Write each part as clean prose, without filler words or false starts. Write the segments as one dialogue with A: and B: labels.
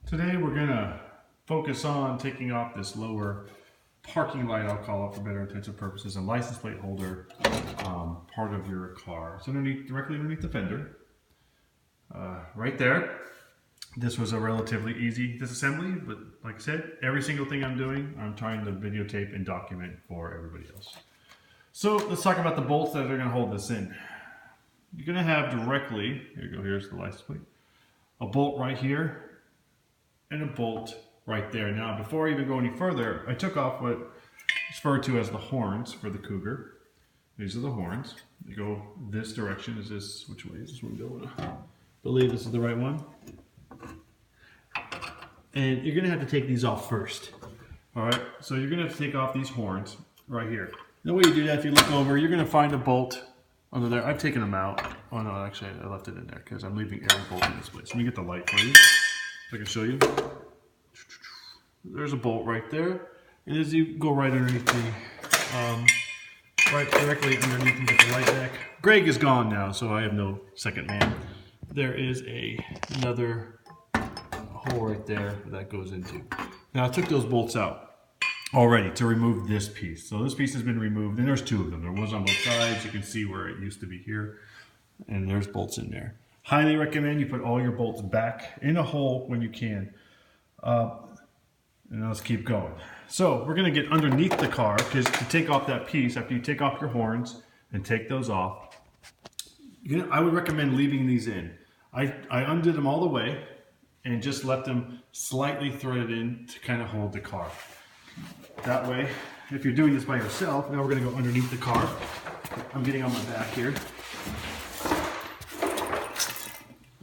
A: Today we're going to focus on taking off this lower parking light, I'll call it for better intensive purposes, and license plate holder part of your car. It's directly underneath the fender, right there. This was a relatively easy disassembly, but like I said, every single thing I'm doing, I'm trying to videotape and document for everybody else. So let's talk about the bolts that are going to hold this in. You're going to have directly, here's the license plate, a bolt right here, and a bolt right there. Now, before I even go any further, I took off what is referred to as the horns for the Cougar. These are the horns. They go this direction. Which way is this one going? I believe this is the right one. And you're gonna have to take these off first. All right, so you're gonna have to take off these horns right here. The way you do that, if you look over, you're gonna find a bolt under there. I've taken them out. Oh no, actually I left it in there because I'm leaving every bolt in this place. Let me get the light for you. I can show you. There's a bolt right there, and as you go right underneath the, right directly underneath, you get the light back. Greg is gone now, so I have no second man. There is another hole right there that goes into. Now I took those bolts out already to remove this piece. So this piece has been removed, and there's two of them. There was on both sides. You can see where it used to be here, and there's bolts in there. Highly recommend you put all your bolts back in a hole when you can. And let's keep going. So we're going to get underneath the car, because to take off that piece, after you take off your horns and take those off, I would recommend leaving these in. I undid them all the way and just left them slightly threaded in to kind of hold the car. That way, if you're doing this by yourself, now we're going to go underneath the car. I'm getting on my back here.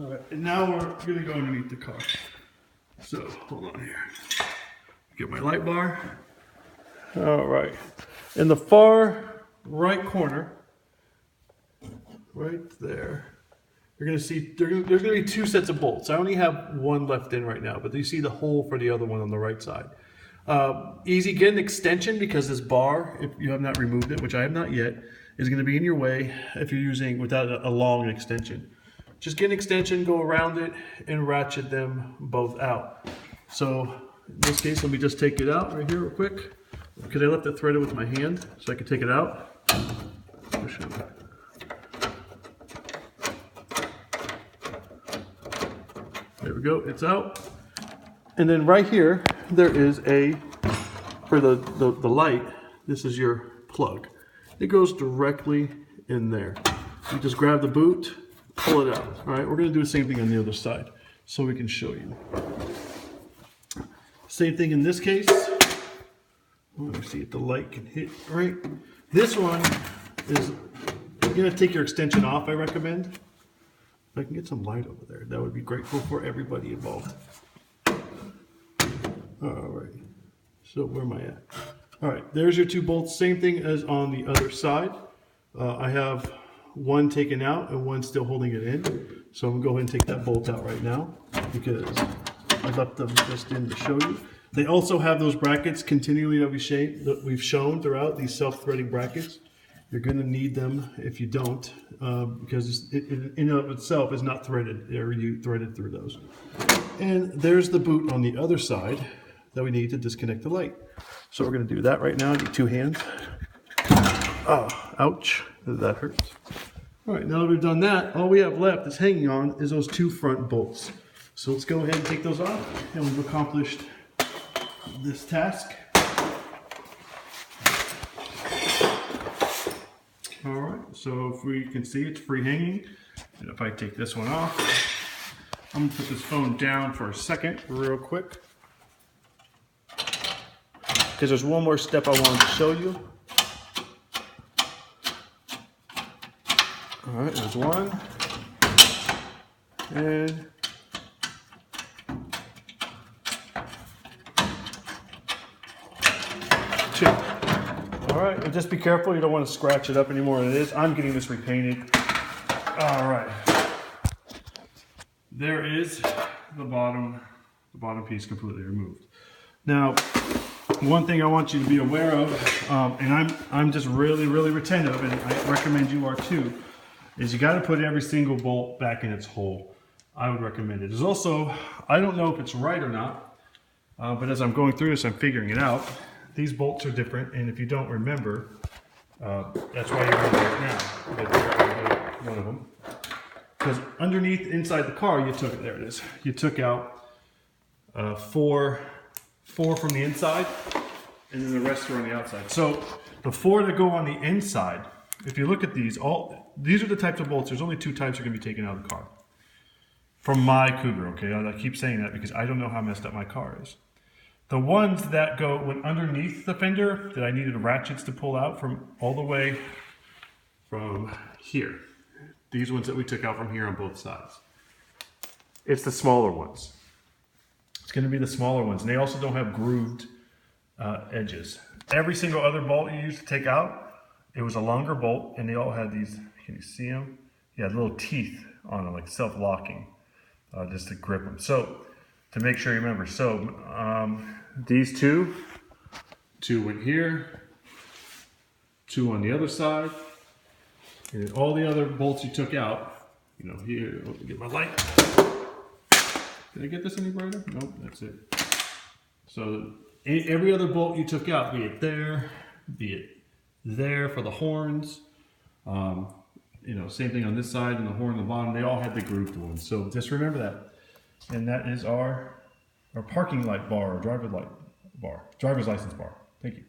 A: All right, and now we're going to go underneath the car. So, hold on here. Get my light bar. All right. In the far right corner, right there, you're going to see there's going to be two sets of bolts. I only have one left in right now, but you see the hole for the other one on the right side. Easy, get an extension, because this bar, if you have not removed it, which I have not yet, is going to be in your way if you're using without a long extension. Just get an extension, go around it, and ratchet them both out. So in this case, let me just take it out right here real quick, because I left it threaded with my hand, so I can take it out. There we go, it's out. And then right here, there is for the light, this is your plug. It goes directly in there. You just grab the boot, pull it out. All right, we're going to do the same thing on the other side so we can show you. Same thing in this case. Let me see if the light can hit right. This one is, you're going to take your extension off, I recommend. If I can get some light over there, that would be grateful for everybody involved. All right, so where am I at? All right, there's your two bolts. Same thing as on the other side. I have one taken out and one still holding it in. So I'm gonna go ahead and take that bolt out right now, because I left them just in to show you. They also have those brackets continually that we've shown throughout, these self-threading brackets. You're gonna need them if you don't, because it in and of itself is not threaded. They're threaded through those. And there's the boot on the other side that we need to disconnect the light. So we're gonna do that right now. I need two hands. Oh, ouch, that hurts. All right, now that we've done that, all we have left is hanging on is those two front bolts. So let's go ahead and take those off, and we've accomplished this task. All right, so if we can see, it's free hanging. And if I take this one off, I'm gonna put this phone down for a second, real quick, because there's one more step I wanted to show you. All right, there's one, and two. All right, and just be careful, you don't want to scratch it up any more than it is. I'm getting this repainted. All right, there is the bottom piece completely removed. Now, one thing I want you to be aware of, and I'm just really retentive, and I recommend you are too, is you got to put every single bolt back in its hole. I would recommend it. There's also, I don't know if it's right or not, but as I'm going through this, I'm figuring it out. These bolts are different, and if you don't remember, that's why you're going to do it now. But one of them. Because underneath, inside the car, you took, there it is, you took out four from the inside, and then the rest are on the outside. So the 4 that go on the inside, if you look at these, these are the types of bolts. There's only 2 types that are going to be taken out of the car. From my Cougar, okay? I keep saying that because I don't know how messed up my car is. The ones that went underneath the fender that I needed ratchets to pull out from all the way from here. These ones that we took out from here on both sides. It's the smaller ones. It's going to be the smaller ones. And they also don't have grooved edges. Every single other bolt you used to take out, it was a longer bolt, and they all had these, can you see them? Yeah, little teeth on them, like self-locking, just to grip them. So, to make sure you remember, so these 2 went here, 2 on the other side, and then all the other bolts you took out, you know, here, let me get my light. Did I get this any brighter? Nope, that's it. So every other bolt you took out, be it there for the horns, you know, same thing on this side and the horn on the bottom, they all had the grooved ones. So just remember that. And that is our parking light bar, or driver's license bar. Thank you.